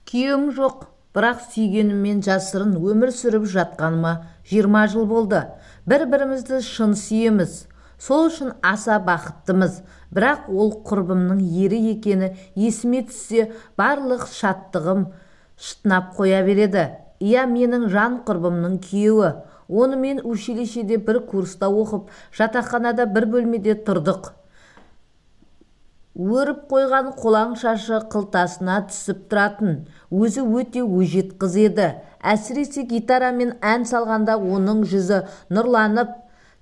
Күйеуім жоқ, бірақ сүйгеніммен жасырын өмір сүріп жатқаныма 20 жыл болды. Бір-бірімізді шын сүйеміз. Сол үшін аса бақыттымыз. Бірақ ол құрбымның ері екені есіме түссе, барлық шаттығым шытынап қоя береді. Иә, менің жан құрбымның күйеуі. Онымен училищеде бір курста оқып, жатақханада бір бөлмеде тұрдық. Өріп қойған қолаң шашы қылтасына түсіп тұратын. Өзі өте өжет қыз еді. Әсіресе гитарамен ән салғанда оның жүзі нұрланып,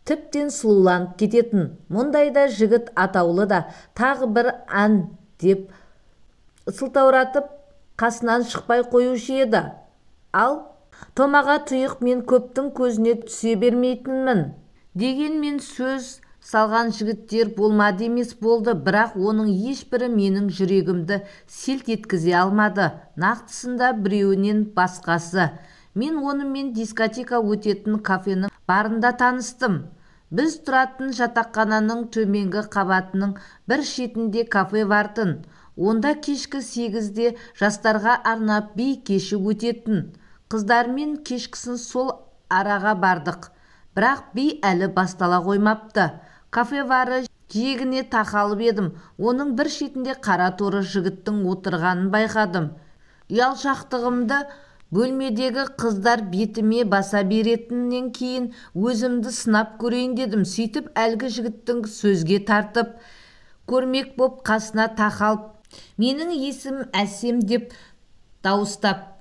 тіптен сұлуланып кететін. Мұндайда жігіт атаулы да тағы бір ән деп сылтауратып қасынан шықпай қоюшы еді. Ал томаға тұйық мен көптің көзіне түсе бермейтінмін дегенмен сөз салған жігіттер болмады емес болды, бірақ оның ешбірі менің жүрегімді селт еткізе алмады. Нақтысында біреуінен басқасы. Мен онымен дискотека өтетін кафенің барында таныстым. Біз тұратын жатақхананың төменгі қабатының бір шетінде кафе бартын. Онда кешкі 8-де жастарға арнап би кеші өтетін. Қыздармен кешкісін сол араға бардық. Бірақ би әлі бастала қоймапты. Кафе бары жиегіне тақалып едім. Оның бір шетінде қара торы жігіттің отырғанын байқадым. Ұялшақтығымды бөлмедегі қыздар бетіме баса беретіннен кейін өзімді сынап көрейін дедім. Сөйтіп әлгі жігіттің сөзге тартып көрмек боп қасына тақалып, менің есім Әсем деп дауыстап.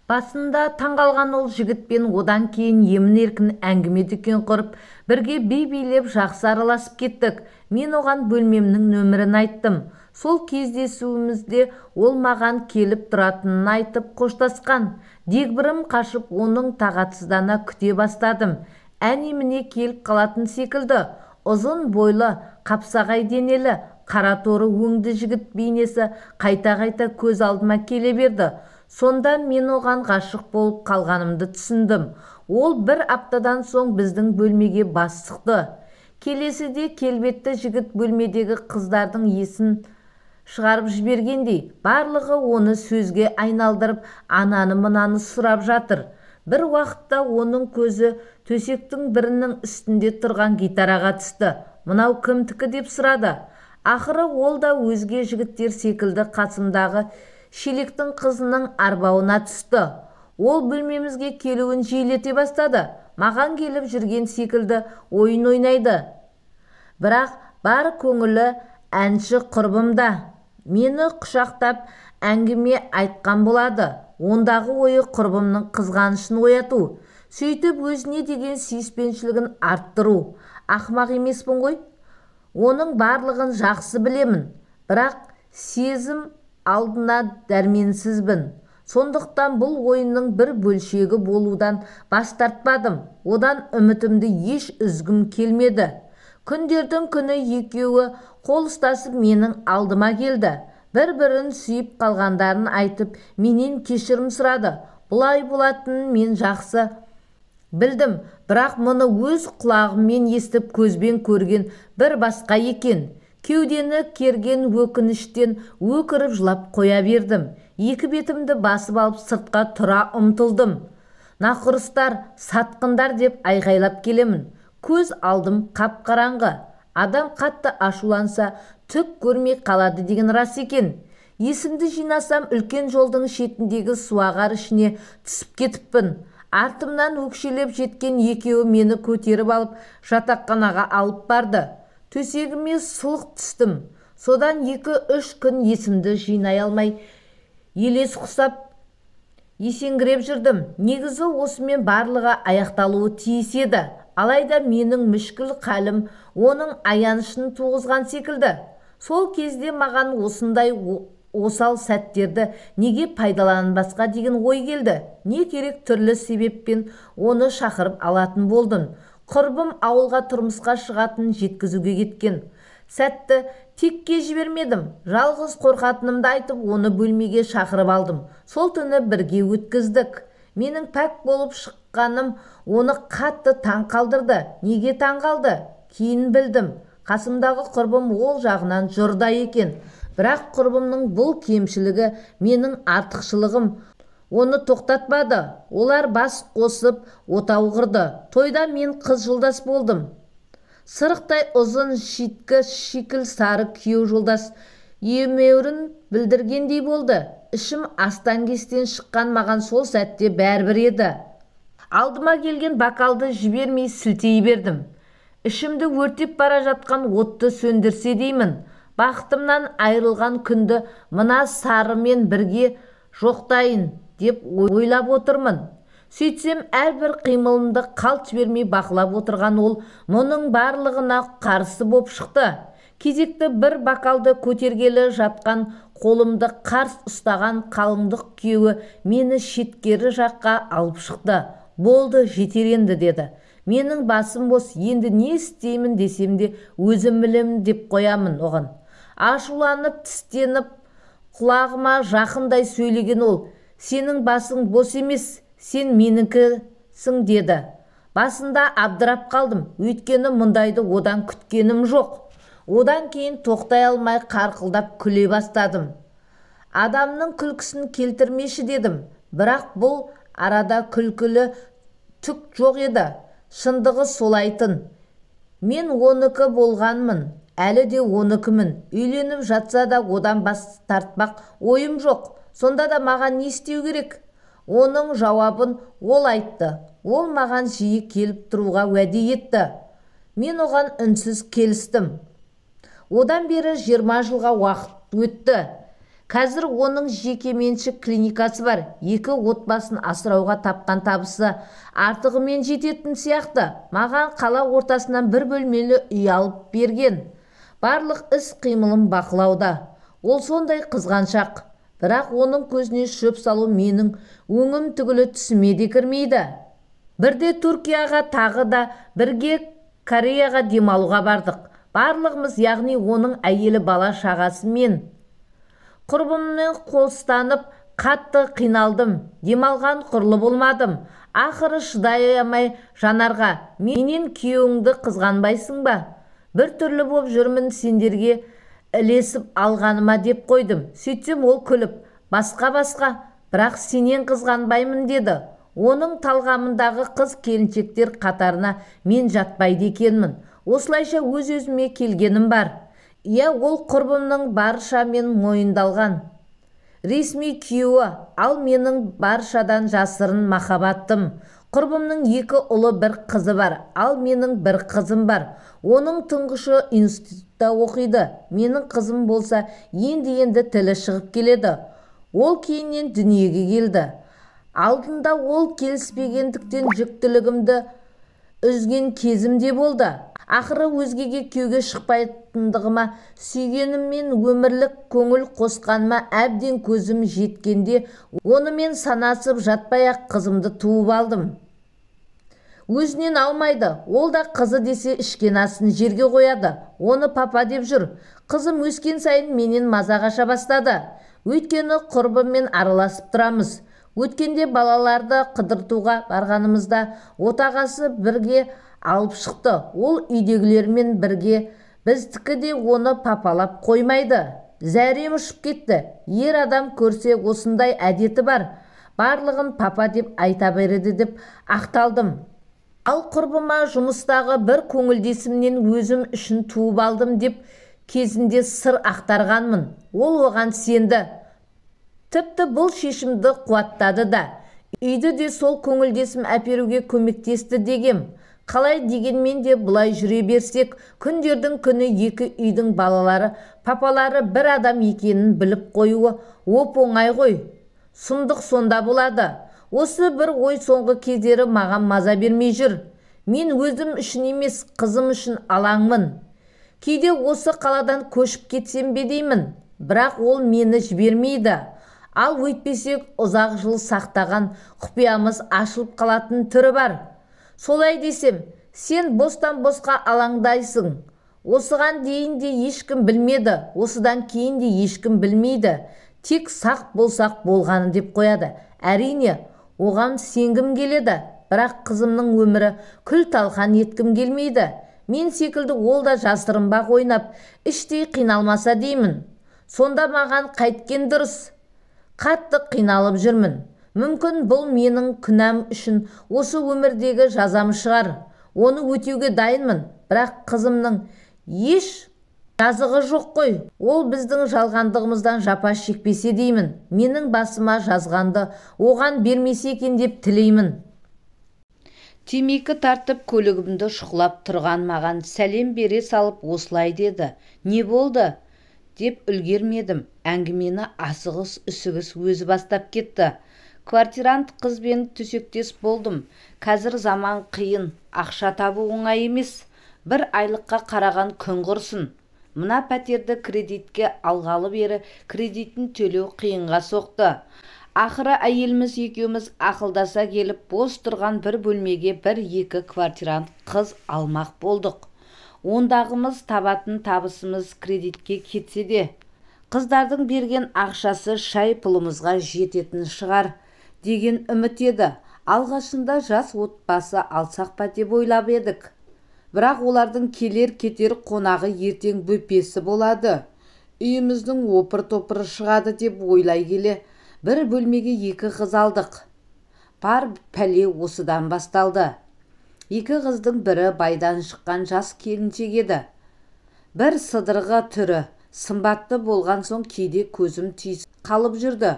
Басында таңғалған ол жігітпен одан кейін емін-еркін әңгіме дүкен құрып, бірге би-билеп жақсы араласып кеттік. Мен оған бөлмемнің нөмірін айттым. Сол кездесуімізде ол маған келіп тұратынын айтып қоштасқан. Дегбірім қашып оның тағатсыздана күте бастадым. Әне-міне келіп қалатын секілді. Ұзын бойлы, қапсағай денелі, қара торы өңді жігіт бейнесі қайта-қайта көз алдыма келе берді. Сонда мен оған ғашық болып қалғанымды түсіндім. Ол бір аптадан соң біздің бөлмеге бас сұқты. Келесіде келбетті жігіт бөлмедегі қыздардың есін шығарып жібергендей, барлығы оны сөзге айналдырып, ананы-мынаны сұрап жатыр. Бір уақытта оның көзі төсектің бірінің үстінде тұрған гитараға түсті. Мынау кімдікі деп сұрады. Ақыры ол да өзге жігіттер секілді қасымдағы шелектің қызының арбауына түсті. Ол бөлмемізге келуін жиілете бастады. Маған келіп жүрген секілді ойын ойнайды. Бірақ бар көңілі әнші құрбымда. Мені құшақтап әңгіме айтқан болады. Ондағы ойы құрбымның қызғанышын ояту. Сөйтіп өзіне деген сүйіспеншілігін арттыру. Ақымақ емеспін ғой? Оның барлығын жақсы білемін. Бірақ сезім алдына дәрменсізбін. Сондықтан бұл ойынның бір бөлшегі болудан бас тартпадым. Одан үмітімді еш үзгім келмеді. Күндердің күні екеуі қол ұстасып менің алдыма келді. Бір-бірін сүйіп қалғандарын айтып, менен кешірім сұрады. Бұлай болатынын мен жақсы білдім, бірақ мұны өз құлағыммен естіп көзбен көрген бір басқа екен. Кеудені керген өкініштен өкіріп жылап қоя бердім. Екі бетімді басып алып сыртқа тұра ұмтылдым. Нақұрыстар, сатқындар деп айғайлап келемін. Көз алдым қап-қараңғы. Адам қатты ашуланса, түк көрмей қалады деген рас екен. Есімді жинасам, үлкен жолдың шетіндегі суағар ішіне түсіп кетіппін. Артымнан өкшелеп жеткен екеуі мені көтеріп алып, жатақханаға алып барды. Төсегіме сұлық түстім. Содан 2-3 күн есімді жинай алмай, елес құсап, есеңгіреп жүрдім. Негізі осымен барлығы аяқталуы тиіс еді. Алайда менің мүшкіл қалім оның аянышын туғызған секілді. Сол кезде маған осындай осал сәттерді неге пайдаланбасқа деген ой келді. Не керек түрлі себеппен оны шақырып алатын болдым. Құрбым ауылға тұрмысқа шығатын жеткізуге кеткен. Сәтті текке жібермедім. Жалғыз қорқатынымды айтып, оны бөлмеге шақырып алдым. Сол түні бірге өткіздік. Менің пәк болып шыққаным оны қатты таң қалдырды. Неге таң қалды? Кейін білдім. Қасымдағы құрбым ол жағынан жұрда екен. Бірақ құрбымның бұл кемшілігі менің артықшылығым оны тоқтатпады. Олар бас қосып отау құрды. Тойда мен қыз жолдас болдым. Сырықтай ұзын шиткі шикіл сары күйеу жолдас емеурін білдіргендей болды. Ішім астан-кестен шыққан, маған сол сәтте бәрібір еді. Алдыма келген бокалды жібермей сілтей бердім. Ішімді өртеп бара жатқан отты сөндірсе деймін. Бақытымнан айырылған күнді мына сарымен бірге жоқтайын деп ойлап отырмын. Сөйтсем әрбір қимылымды қалт жібермей бақылап отырған ол мұның барлығына қарсы боп шықты. Кезекті бір бокалды көтергелі жатқан қолымды қарс ұстаған қалыңдық күйеуі мені шеткері жаққа алып шықты. Болды, жетер енді деді. Менің басым бос, енді не істеймін десем де өзім білемін деп қоямын оған. Ашуланып, тістеніп, құлағыма жақындай сөйлеген ол: сенің басың бос емес, сен менікісің деді. Басында абдырап қалдым, өйткені мұндайды одан күткенім жоқ. Одан кейін тоқтай алмай қарқылдап күле бастадым. Адамның күлкісін келтірмеші дедім. Бірақ бұл арада күлкілі түк жоқ еді. Шындығы солайтын. Мен 12 болғанмын, әлі де 12-мін. Үйленіп жатса да одан бас тартпақ ойым жоқ. Сонда да маған не істеу керек? Оның жауабын ол айтты. Ол маған жиі келіп тұруға уәде етті. Мен оған үнсіз келістім. Одан бері 20 жылға уақыт өтті. Қазір оның жеке меншік клиникасы бар. 2 отбасын асырауға тапқан табысы артығымен жететін сияқты. Маған қала ортасынан бір бөлмелі үй алып берген. Барлық іс қимылым бақылауда. Ол сондай қызғаншақ. Бірақ оның көзіне шөп салу менің өңім түгілі түсіме де кірмейді. Бірде Түркияға, тағы да бірге Кореяға демалуға бардық. Барлығымыз, яғни оның әйелі, бала шағасы мен. Құрбыммен қостанып қатты қиналдым. Демалған құрлы болмадым. Ақыры шыдай алмай Жанарға: менен күйеуіңді қызғанбайсың ба? Бір түрлі боп жүрмін сендерге ілесіп алғаныма деп қойдым. Сөйтсем ол күліп: басқа, бірақ сенен қызғанбаймын деді. Оның талғамындағы қыз келіншектер қатарына мен жатпайды екенмін. Осылайша өз-өзіме келгенім бар. Иә, ол құрбымның баршамен мойындалған ресми күйеуі, ал менің баршадан жасырын махаббатым. Құрбымның 2 ұлы, 1 қызы бар, ал менің 1 қызым бар. Оның тұңғышы институтта оқиды. Менің қызым болса енді тілі шығып келеді. Ол кейіннен дүниеге келді. Алдында ол келіспегендіктен жүктілігімді үзген кезім де болды. Ақыры өзгеге күйеуге шықпайтындығыма, сүйгеніммен өмірлік көңіл қосқаныма әбден көзім жеткенде, онымен санасып жатпай-ақ қызымды туып алдым. Өзінен алмайды. Ол да қызы десе ішкен асын жерге қояды. Оны папа деп жүр. Қызым өскен сайын менен маза қаша бастады. Өйткені құрбыммен араласып тұрамыз. Өткенде балаларды қыдыртуға барғанымызда отағасы бірге алып шықты. Ол үйдегілермен бірге, біздікі де оны папалап қоймайды. Зәрем ұшып кетті. Ер адам көрсе осындай әдеті бар. Барлығын папа деп айта береді деп ақталдым. Ал құрбыма жұмыстағы бір көңілдесімнен өзім үшін туып алдым деп кезінде сыр ақтарғанмын. Ол оған сенді. Тіпті бұл шешімді қуаттады да. Үйді де сол көңілдесім әперуге көмектесті дегем. Қалай дегенмен де бұлай жүре берсек, күндердің күні 2 үйдің балалары, папалары бір адам екенін біліп қоюы оп-оңай ғой. Сұмдық сонда болады. Осы бір ой соңғы кездері маған маза бермей жүр. Мен өзім үшін емес, қызым үшін алаңмын. Кейде осы қаладан көшіп кетсем бе деймін. Бірақ ол мені жібермейді. Ал өйтпесек ұзақ жыл сақтаған құпиямыз ашылып қалатын түрі бар. Солай десем, сен бостан-босқа алаңдайсың. Осыған дейін де ешкім білмеді, осыдан кейін де ешкім білмейді. Тек сақ болсақ болғаны деп қояды. Әрине, оған сенгім келеді, бірақ қызымның өмірі күл-талқан еткім келмейді. Мен секілді ол да жасырынбақ ойнап, іштей қиналмаса деймін. Сонда маған қайткен дұрыс? Қатты қиналып жүрмін. Мүмкін бұл менің күнәм үшін осы өмірдегі жазам шығар. Оны өтеуге дайынмын, бірақ қызымның еш жазығы жоқ қой. Ол біздің жалғандығымыздан жапа шекпесе деймін. Менің басыма жазғанды оған бермесе екен деп тілеймін. Темекі тартып көлігімді шұқылап тұрған маған сәлем бере салып осылай деді. Не болды? Деп үлгермедім. Әңгімені асығыс-үсігіс өзі бастап кетті. Квартирант қызбен төсектес болдым. Қазір заман қиын, ақша табу оңай емес. Бір айлыққа қараған күн құрсын. Мына пәтерді кредитке алғалы бері кредитін төлеу қиынға соқты. Ақыры әйеліміз екеуміз ақылдаса келіп бос тұрған бір бөлмеге бір-екі квартирант қыз алмақ болдық. Ондағымыз табатын табысымыз кредитке кетсе де, қыздардың берген ақшасы шай пұлымызға жететін шығар деген үміт еді. Алғашында жас отбасы алсақ па деп ойлап едік. Бірақ олардың келер-кетер қонағы ертең бөпесі болады. Үйіміздің опыр-топыры шығады деп ойлай келе, бір бөлмеге екі қыз алдық. Бар пәле осыдан басталды. Екі қыздың бірі байдан шыққан жас келіншек еді. Бір сыдырғы түрі, сымбатты болған соң кейде көзім түйісіп қалып жүрді.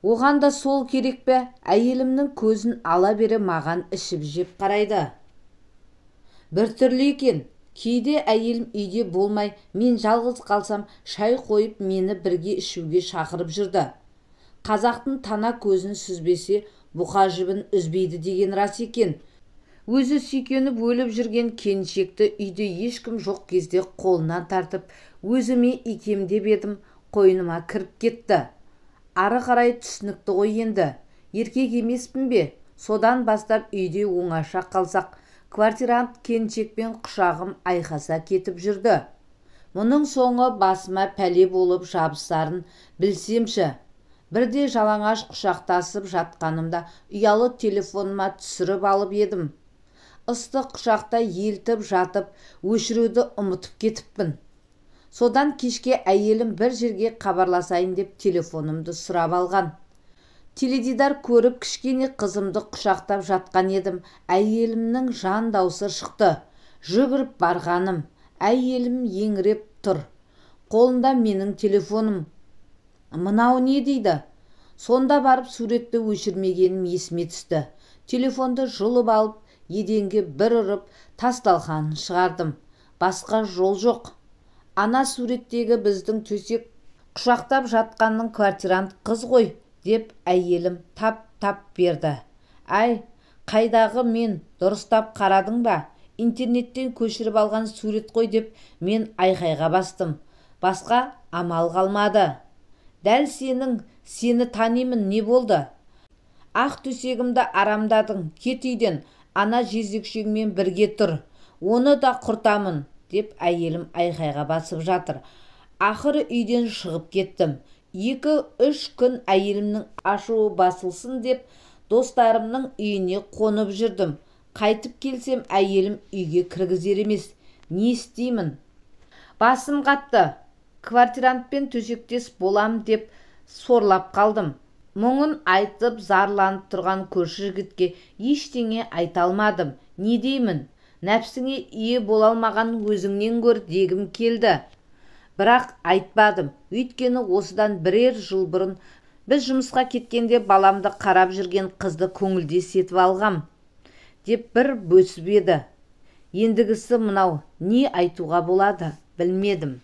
Оған да сол керек пе? Әйелімнің көзін ала бере маған ішіп жеп қарайды. Бір түрлі екен. Кейде әйелім үйде болмай, мен жалғыз қалсам шай қойып мені бірге ішуге шақырып жүрді. Қазақтың тана көзін сүзбесе, бұқа жібін үзбейді деген рас екен. Өзі сүйкеніп өліп жүрген келіншекті үйде ешкім жоқ кезде қолынан тартып, өзіме икемдеп едім, қойныма кіріп кетті. Ары қарай түсінікті ғой енді. Еркек емеспін бе? Содан бастап үйде оңаша қалсақ, квартирант келіншекпен құшағым айқаса кетіп жүрді. Мұның соңы басыма пәле болып жабысарын білсемші. Бірде жалаңаш құшақтасып жатқанымда ұялы телефоныма түсіріп алып едім. Ыстық құшақта елтіп жатып, өшіруді ұмытып кетіппін. Содан кешке әйелім бір жерге хабарласайын деп телефонымды сұрап алған. Теледидар көріп кішкене қызымды құшақтап жатқан едім. Әйелімнің жан даусы шықты. Жүгіріп барғаным. Әйелім еңіреп тұр. Қолында менің телефоным. Мынау не дейді? Сонда барып суретті өшірмегенім есіме түсті. Телефонды жұлып алып, еденге бір ұрып, тасталқанын шығардым. Басқа жол жоқ. Ана суреттегі біздің төсек құшақтап жатқанның квартирант қыз ғой, деп әйелім тап берді. Ай, қайдағы мен, дұрыстап қарадың ба? Интернеттен көшіріп алған сурет қой деп мен айқайға бастым. Басқа амал қалмады. Дәл сені танимын, не болды? Ақ төсегімді арамдадың, кет үйден, ана жезөкшеңмен бірге тұр. Оны да құртамын, деп әйелім айқайға басып жатыр. Ақыры үйден шығып кеттім. 2-3 күн әйелімнің ашуы басылсын деп достарымның үйіне қонып жүрдім. Қайтып келсем әйелім үйге кіргізер емес. Не істеймін? Басым қатты. Квартирантпен төсектес болам деп сорлап қалдым. Мұңын айтып зарланып тұрған көрші жігітке ештеңе айта алмадым. Не деймін? Нәпсіңе ие бола алмаған өзіңнен көр дегім келді. Бірақ айтпадым. Өйткені осыдан бірер жыл бұрын біз жұмысқа кеткенде баламды қарап жүрген қызды көңілдес етіп алғам деп бір бөсіп еді. Ендігісі мынау, не айтуға болады, білмедім.